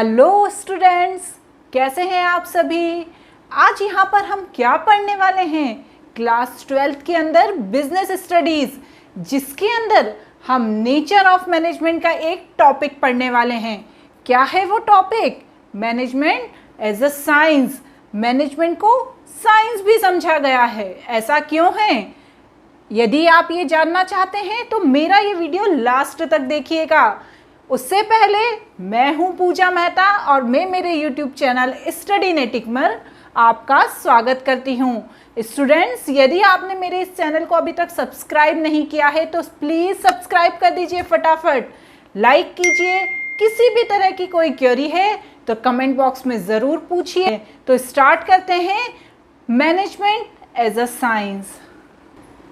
Hello students, कैसे हैं आप सभी। आज यहाँ पर हम क्या पढ़ने वाले हैं, क्लास 12th के अंदर बिजनेस स्टडीज़, जिसके अंदर हम नेचर ऑफ मैनेजमेंट का एक टॉपिक पढ़ने वाले हैं। क्या है वो topic? Management as a science. Management को साइंस भी समझा गया है। ऐसा क्यों है? यदि आप ये जानना चाहते हैं तो मेरा ये वीडियो लास्ट तक देखिएगा। उससे पहले मैं हूं पूजा मेहता और मैं मेरे YouTube चैनल स्टडीनेटिक में आपका स्वागत करती हूं। स्टूडेंट्स, यदि आपने मेरे इस चैनल को अभी तक सब्सक्राइब नहीं किया है तो प्लीज़ सब्सक्राइब कर दीजिए फटाफट, लाइक कीजिए। किसी भी तरह की कोई क्वेरी है तो कमेंट बॉक्स में ज़रूर पूछिए। तो स्टार्ट करते हैं। Management as a science.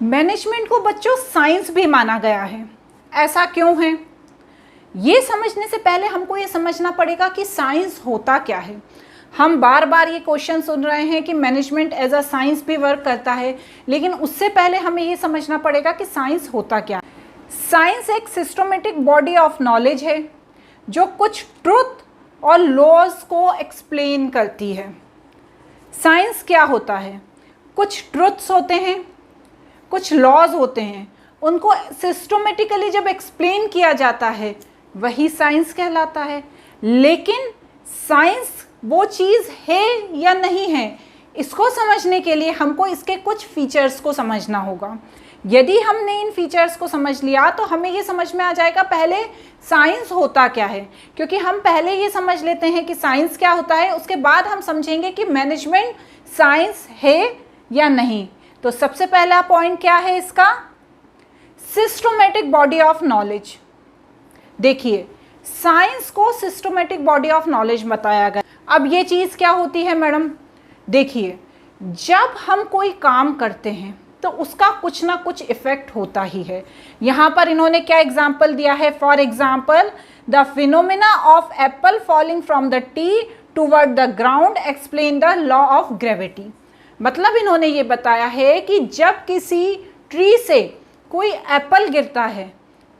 Management को बच्चों साइंस भी माना गया है। ऐसा क्यों है? ये समझने से पहले हमको ये समझना पड़ेगा कि साइंस होता क्या है। हम बार बार ये क्वेश्चन सुन रहे हैं कि मैनेजमेंट एज अ साइंस भी वर्क करता है, लेकिन उससे पहले हमें ये समझना पड़ेगा कि साइंस होता क्या है। साइंस एक सिस्टमेटिक बॉडी ऑफ नॉलेज है जो कुछ ट्रुथ और लॉज को एक्सप्लेन करती है। साइंस क्या होता है? कुछ ट्रुथ्स होते हैं, कुछ लॉज होते हैं, उनको सिस्टमेटिकली जब एक्सप्लेन किया जाता है वही साइंस कहलाता है। लेकिन साइंस वो चीज़ है या नहीं है, इसको समझने के लिए हमको इसके कुछ फीचर्स को समझना होगा। यदि हमने इन फीचर्स को समझ लिया तो हमें ये समझ में आ जाएगा पहले साइंस होता क्या है। क्योंकि हम पहले ये समझ लेते हैं कि साइंस क्या होता है, उसके बाद हम समझेंगे कि मैनेजमेंट साइंस है या नहीं। तो सबसे पहला पॉइंट क्या है इसका? Systematic body of knowledge. देखिए, साइंस को सिस्टमेटिक बॉडी ऑफ नॉलेज बताया गया। अब ये चीज़ क्या होती है मैडम? देखिए, जब हम कोई काम करते हैं तो उसका कुछ ना कुछ इफेक्ट होता ही है। यहाँ पर इन्होंने क्या एग्जाम्पल दिया है? For example, the phenomena of Apple falling from the tree toward the ground explain the law of gravity. मतलब इन्होंने ये बताया है कि जब किसी ट्री से कोई एप्पल गिरता है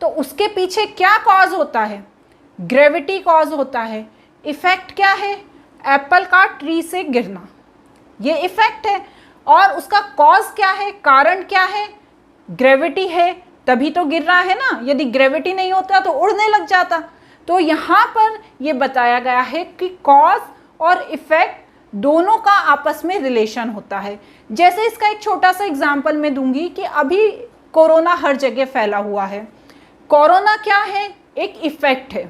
तो उसके पीछे क्या कॉज होता है? ग्रेविटी कॉज होता है। इफेक्ट क्या है? एप्पल का ट्री से गिरना, ये इफेक्ट है। और उसका कॉज क्या है? कारण क्या है? ग्रेविटी है, तभी तो गिर रहा है ना। यदि ग्रेविटी नहीं होता तो उड़ने लग जाता। तो यहाँ पर ये बताया गया है कि कॉज और इफेक्ट दोनों का आपस में रिलेशन होता है। जैसे इसका एक छोटा सा एग्जाम्पल मैं दूंगी कि अभी कोरोना हर जगह फैला हुआ है। कोरोना क्या है? एक इफेक्ट है।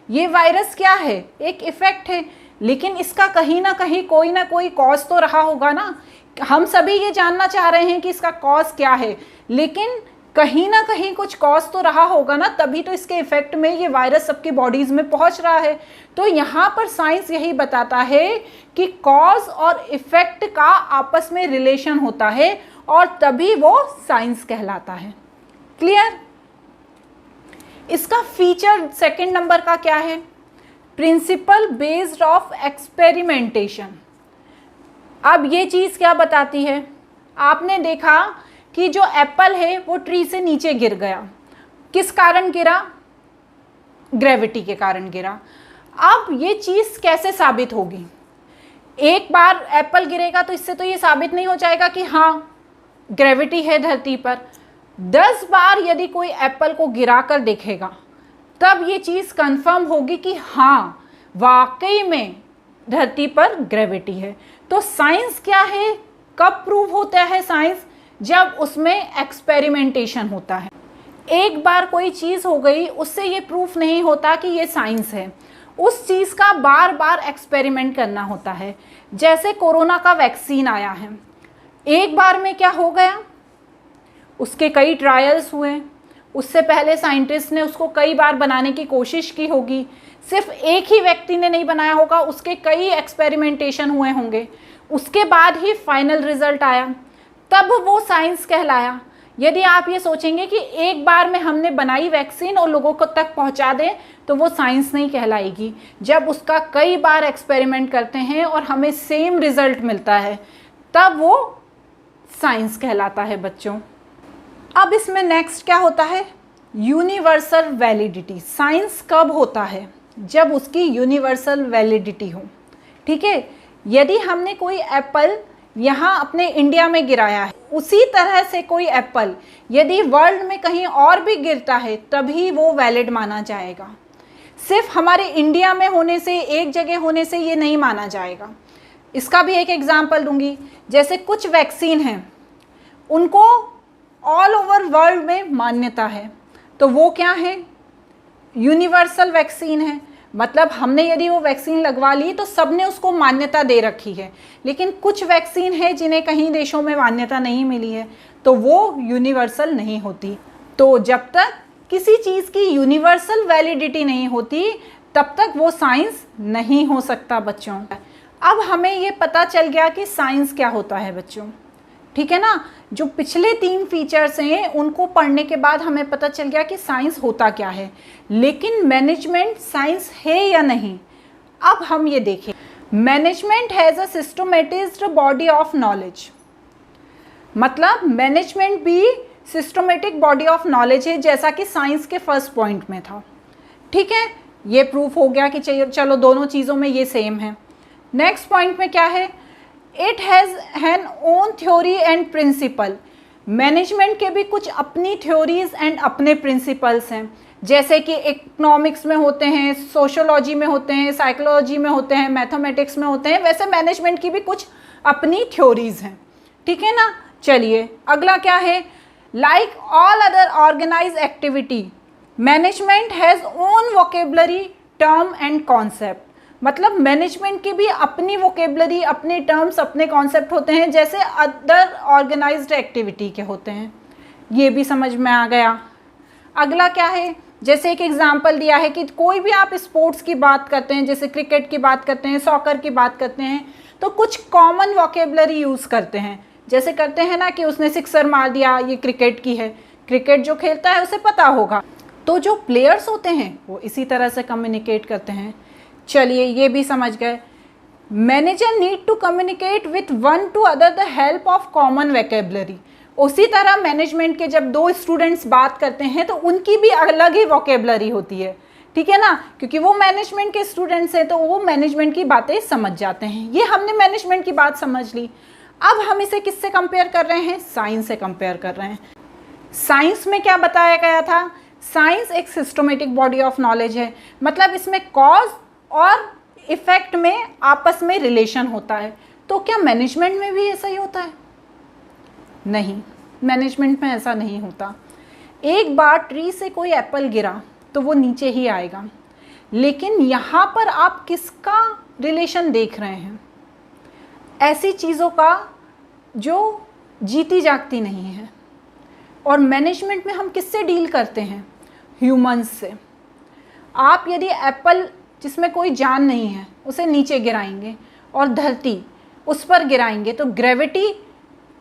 ये वायरस क्या है? एक इफेक्ट है। लेकिन इसका कहीं ना कहीं कोई ना कोई कॉज तो रहा होगा ना। हम सभी ये जानना चाह रहे हैं कि इसका कॉज क्या है, लेकिन कहीं ना कहीं कुछ कॉज तो रहा होगा ना, तभी तो इसके इफेक्ट में ये वायरस सबकी बॉडीज़ में पहुंच रहा है। तो यहाँ पर साइंस यही बताता है कि कॉज और इफेक्ट का आपस में रिलेशन होता है और तभी वो साइंस कहलाता है। क्लियर? इसका फीचर सेकंड नंबर का क्या है? Principle based of experimentation. अब ये चीज़ क्या बताती है? आपने देखा कि जो एप्पल है वो ट्री से नीचे गिर गया। किस कारण गिरा? ग्रेविटी के कारण गिरा। अब ये चीज़ कैसे साबित होगी? एक बार एप्पल गिरेगा तो इससे तो ये साबित नहीं हो जाएगा कि हाँ ग्रेविटी है धरती पर। 10 बार यदि कोई एप्पल को गिरा कर देखेगा तब ये चीज़ कंफर्म होगी कि हाँ वाकई में धरती पर ग्रेविटी है। तो साइंस क्या है? कब प्रूव होता है साइंस? जब उसमें एक्सपेरिमेंटेशन होता है। एक बार कोई चीज़ हो गई, उससे ये प्रूफ नहीं होता कि ये साइंस है। उस चीज़ का बार बार एक्सपेरिमेंट करना होता है। जैसे कोरोना का वैक्सीन आया है, एक बार में क्या हो गया? उसके कई ट्रायल्स हुए। उससे पहले साइंटिस्ट ने उसको कई बार बनाने की कोशिश की होगी। सिर्फ एक ही व्यक्ति ने नहीं बनाया होगा, उसके कई एक्सपेरिमेंटेशन हुए होंगे। उसके बाद ही फाइनल रिजल्ट आया, तब वो साइंस कहलाया। यदि आप ये सोचेंगे कि एक बार में हमने बनाई वैक्सीन और लोगों को तक पहुंचा दें तो वो साइंस नहीं कहलाएगी। जब उसका कई बार एक्सपेरिमेंट करते हैं और हमें सेम रिजल्ट मिलता है तब वो साइंस कहलाता है बच्चों। अब इसमें नेक्स्ट क्या होता है? Universal validity. साइंस कब होता है? जब उसकी यूनिवर्सल वैलिडिटी हो। ठीक है, यदि हमने कोई एप्पल यहाँ अपने इंडिया में गिराया है, उसी तरह से कोई एप्पल यदि वर्ल्ड में कहीं और भी गिरता है तभी वो वैलिड माना जाएगा। सिर्फ हमारे इंडिया में होने से, एक जगह होने से ये नहीं माना जाएगा। इसका भी एक एग्जांपल दूंगी। जैसे कुछ वैक्सीन हैं, उनको ऑल ओवर वर्ल्ड में मान्यता है, तो वो क्या है? यूनिवर्सल वैक्सीन है। मतलब हमने यदि वो वैक्सीन लगवा ली तो सबने उसको मान्यता दे रखी है। लेकिन कुछ वैक्सीन है जिन्हें कहीं देशों में मान्यता नहीं मिली है, तो वो यूनिवर्सल नहीं होती। तो जब तक किसी चीज़ की यूनिवर्सल वैलिडिटी नहीं होती तब तक वो साइंस नहीं हो सकता बच्चों। अब हमें ये पता चल गया कि साइंस क्या होता है बच्चों। ठीक है ना, जो पिछले 3 फीचर्स हैं उनको पढ़ने के बाद हमें पता चल गया कि साइंस होता क्या है। लेकिन मैनेजमेंट साइंस है या नहीं, अब हम ये देखें। Management has a systematized body of knowledge. मतलब मैनेजमेंट भी सिस्टमेटिक बॉडी ऑफ नॉलेज है, जैसा कि साइंस के फर्स्ट पॉइंट में था। ठीक है, ये प्रूफ हो गया कि चलो दोनों चीज़ों में ये सेम है। नेक्स्ट पॉइंट में क्या है? It has an own theory and principle. Management के भी कुछ अपनी थ्योरीज एंड अपने प्रिंसिपल्स हैं, जैसे कि इकोनॉमिक्स में होते हैं, सोशोलॉजी में होते हैं, साइकोलॉजी में होते हैं, मैथमेटिक्स में होते हैं। वैसे मैनेजमेंट की भी कुछ अपनी थ्योरीज हैं। ठीक है ना। चलिए अगला क्या है? Like all other organise activity, management has own vocabulary, term and concept. मतलब मैनेजमेंट की भी अपनी वोकेबलरी, अपने टर्म्स, अपने कॉन्सेप्ट होते हैं, जैसे अदर ऑर्गेनाइज्ड एक्टिविटी के होते हैं। ये भी समझ में आ गया। अगला क्या है? जैसे एक एग्जांपल दिया है कि कोई भी आप स्पोर्ट्स की बात करते हैं, जैसे क्रिकेट की बात करते हैं, सॉकर की बात करते हैं, तो कुछ कॉमन वोकेबलरी यूज़ करते हैं। जैसे करते हैं ना कि उसने सिक्सर मार दिया, ये क्रिकेट की है। क्रिकेट जो खेलता है उसे पता होगा। तो जो प्लेयर्स होते हैं वो इसी तरह से कम्युनिकेट करते हैं। चलिए ये भी समझ गए। Manager need to communicate with one to other the help of common vocabulary. उसी तरह मैनेजमेंट के जब 2 स्टूडेंट्स बात करते हैं तो उनकी भी अलग ही वोकेबलरी होती है। ठीक है ना, क्योंकि वो मैनेजमेंट के स्टूडेंट्स हैं तो वो मैनेजमेंट की बातें समझ जाते हैं। ये हमने मैनेजमेंट की बात समझ ली। अब हम इसे किससे कंपेयर कर रहे हैं? साइंस से कंपेयर कर रहे हैं। साइंस में क्या बताया गया था? साइंस एक सिस्टमेटिक बॉडी ऑफ नॉलेज है। मतलब इसमें कॉज और इफेक्ट में आपस में रिलेशन होता है। तो क्या मैनेजमेंट में भी ऐसा ही होता है? नहीं, मैनेजमेंट में ऐसा नहीं होता। एक बार ट्री से कोई एप्पल गिरा तो वो नीचे ही आएगा, लेकिन यहाँ पर आप किसका रिलेशन देख रहे हैं? ऐसी चीज़ों का जो जीती जागती नहीं है। और मैनेजमेंट में हम किससे डील करते हैं? ह्यूमंस से। आप यदि एप्पल जिसमें कोई जान नहीं है उसे नीचे गिराएंगे और धरती उस पर गिराएंगे तो ग्रेविटी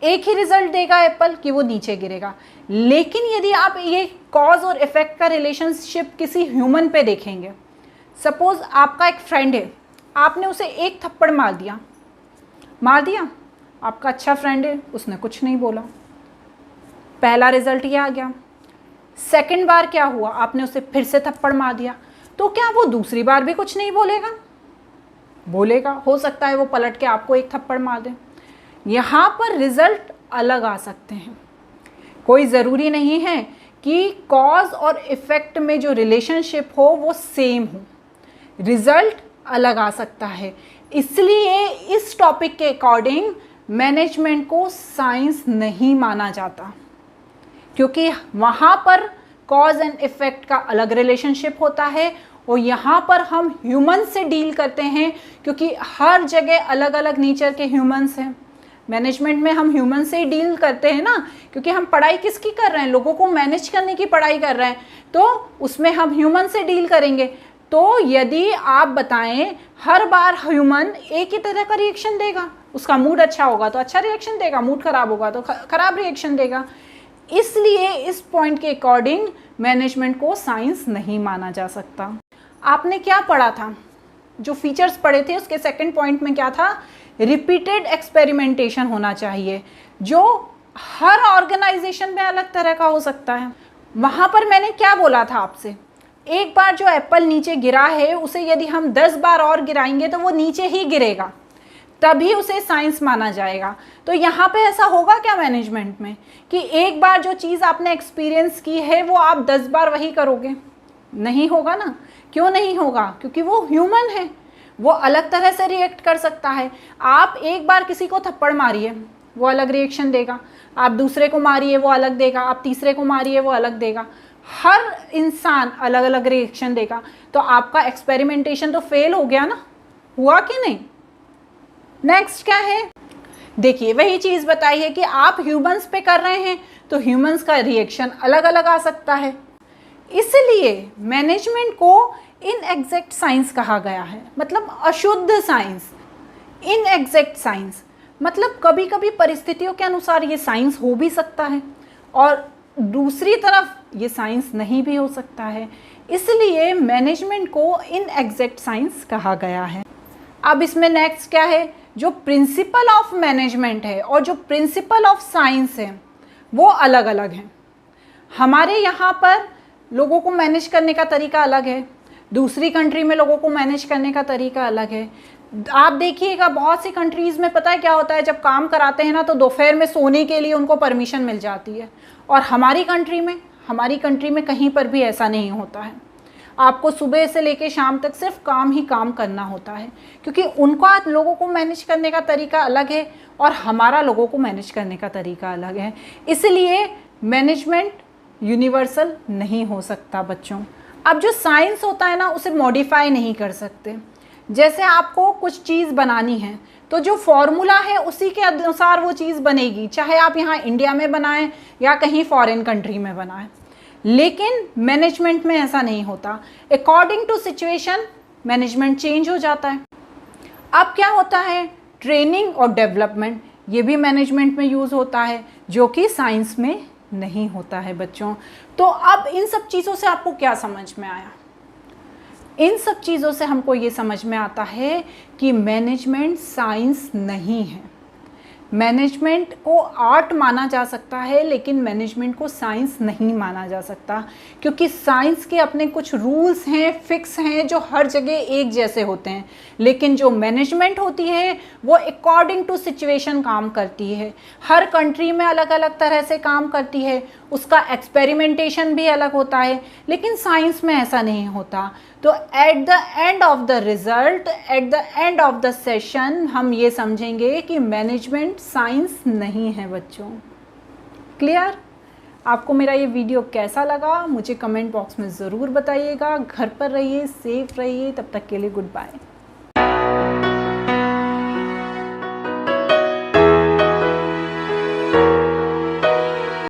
एक ही रिजल्ट देगा एप्पल कि वो नीचे गिरेगा। लेकिन यदि आप ये कॉज और इफेक्ट का रिलेशनशिप किसी ह्यूमन पे देखेंगे, सपोज आपका एक फ्रेंड है, आपने उसे एक थप्पड़ मार दिया, आपका अच्छा फ्रेंड है, उसने कुछ नहीं बोला, पहला रिजल्ट ये आ गया। सेकंड बार क्या हुआ? आपने उसे फिर से थप्पड़ मार दिया, तो क्या वो दूसरी बार भी कुछ नहीं बोलेगा? बोलेगा। हो सकता है वो पलट के आपको एक थप्पड़ मार दे। यहाँ पर रिजल्ट अलग आ सकते हैं। कोई ज़रूरी नहीं है कि कॉज और इफ़ेक्ट में जो रिलेशनशिप हो वो सेम हो, रिजल्ट अलग आ सकता है। इसलिए इस टॉपिक के अकॉर्डिंग मैनेजमेंट को साइंस नहीं माना जाता, क्योंकि वहाँ पर कॉज एंड इफ़ेक्ट का अलग रिलेशनशिप होता है और यहाँ पर हम ह्यूमन से डील करते हैं, क्योंकि हर जगह अलग अलग नेचर के ह्यूमंस हैं। मैनेजमेंट में हम ह्यूमन से ही डील करते हैं ना, क्योंकि हम पढ़ाई किसकी कर रहे हैं? लोगों को मैनेज करने की पढ़ाई कर रहे हैं, तो उसमें हम ह्यूमन से डील करेंगे। तो यदि आप बताएं हर बार ह्यूमन एक ही तरह का रिएक्शन देगा, उसका मूड अच्छा होगा तो अच्छा रिएक्शन देगा, मूड खराब होगा तो खराब रिएक्शन देगा। इसलिए इस पॉइंट के अकॉर्डिंग मैनेजमेंट को साइंस नहीं माना जा सकता। आपने क्या पढ़ा था? जो फीचर्स पढ़े थे उसके सेकंड पॉइंट में क्या था? रिपीटेड एक्सपेरिमेंटेशन होना चाहिए, जो हर ऑर्गेनाइजेशन में अलग तरह का हो सकता है। वहाँ पर मैंने क्या बोला था आपसे? एक बार जो एप्पल नीचे गिरा है उसे यदि हम 10 बार और गिराएंगे तो वो नीचे ही गिरेगा, तभी उसे साइंस माना जाएगा। तो यहाँ पे ऐसा होगा क्या मैनेजमेंट में कि एक बार जो चीज़ आपने एक्सपीरियंस की है वो आप 10 बार वही करोगे? नहीं होगा ना। क्यों नहीं होगा? क्योंकि वो ह्यूमन है, वो अलग तरह से रिएक्ट कर सकता है। आप एक बार किसी को थप्पड़ मारिए, वो अलग रिएक्शन देगा। आप दूसरे को मारिए, वो अलग देगा। आप तीसरे को मारिए, वो अलग देगा। हर इंसान अलग अलग रिएक्शन देगा। तो आपका एक्सपेरिमेंटेशन तो फेल हो गया ना, हुआ कि नहीं? नेक्स्ट क्या है? देखिए, वही चीज़ बताई है कि आप ह्यूमंस पे कर रहे हैं तो ह्यूमंस का रिएक्शन अलग अलग आ सकता है। इसलिए मैनेजमेंट को इनएग्जैक्ट साइंस कहा गया है, मतलब अशुद्ध साइंस। इनएग्जैक्ट साइंस मतलब कभी कभी परिस्थितियों के अनुसार ये साइंस हो भी सकता है और दूसरी तरफ ये साइंस नहीं भी हो सकता है। इसलिए मैनेजमेंट को इनएग्जैक्ट साइंस कहा गया है। अब इसमें नेक्स्ट क्या है? जो प्रिंसिपल ऑफ मैनेजमेंट है और जो प्रिंसिपल ऑफ साइंस है वो अलग अलग हैं। हमारे यहाँ पर लोगों को मैनेज करने का तरीका अलग है, दूसरी कंट्री में लोगों को मैनेज करने का तरीका अलग है। आप देखिएगा बहुत सी कंट्रीज़ में पता है क्या होता है, जब काम कराते हैं ना तो दोपहर में सोने के लिए उनको परमिशन मिल जाती है, और हमारी कंट्री में कहीं पर भी ऐसा नहीं होता है। आपको सुबह से लेकर शाम तक सिर्फ काम ही काम करना होता है, क्योंकि उनका लोगों को मैनेज करने का तरीका अलग है और हमारा लोगों को मैनेज करने का तरीका अलग है। इसलिए मैनेजमेंट यूनिवर्सल नहीं हो सकता बच्चों। अब जो साइंस होता है ना उसे मॉडिफाई नहीं कर सकते। जैसे आपको कुछ चीज़ बनानी है तो जो फॉर्मूला है उसी के अनुसार वो चीज़ बनेगी, चाहे आप यहाँ इंडिया में बनाएं या कहीं फॉरेन कंट्री में बनाएं। लेकिन मैनेजमेंट में ऐसा नहीं होता। According to situation management change हो जाता है। अब क्या होता है? ट्रेनिंग और डेवलपमेंट, ये भी मैनेजमेंट में यूज़ होता है, जो कि साइंस में नहीं होता है बच्चों। तो अब इन सब चीज़ों से आपको क्या समझ में आया? इन सब चीज़ों से हमको ये समझ में आता है कि मैनेजमेंट साइंस नहीं है। मैनेजमेंट को आर्ट माना जा सकता है लेकिन मैनेजमेंट को साइंस नहीं माना जा सकता, क्योंकि साइंस के अपने कुछ रूल्स हैं, फिक्स हैं, जो हर जगह एक जैसे होते हैं। लेकिन जो मैनेजमेंट होती है वो अकॉर्डिंग टू सिचुएशन काम करती है, हर कंट्री में अलग अलग तरह से काम करती है, उसका एक्सपेरिमेंटेशन भी अलग होता है। लेकिन साइंस में ऐसा नहीं होता। तो at the end of the result, at the end of the session हम ये समझेंगे कि मैनेजमेंट साइंस नहीं है बच्चों। क्लियर? आपको मेरा ये वीडियो कैसा लगा मुझे कमेंट बॉक्स में ज़रूर बताइएगा। घर पर रहिए, सेफ रहिए, तब तक के लिए गुड बाय।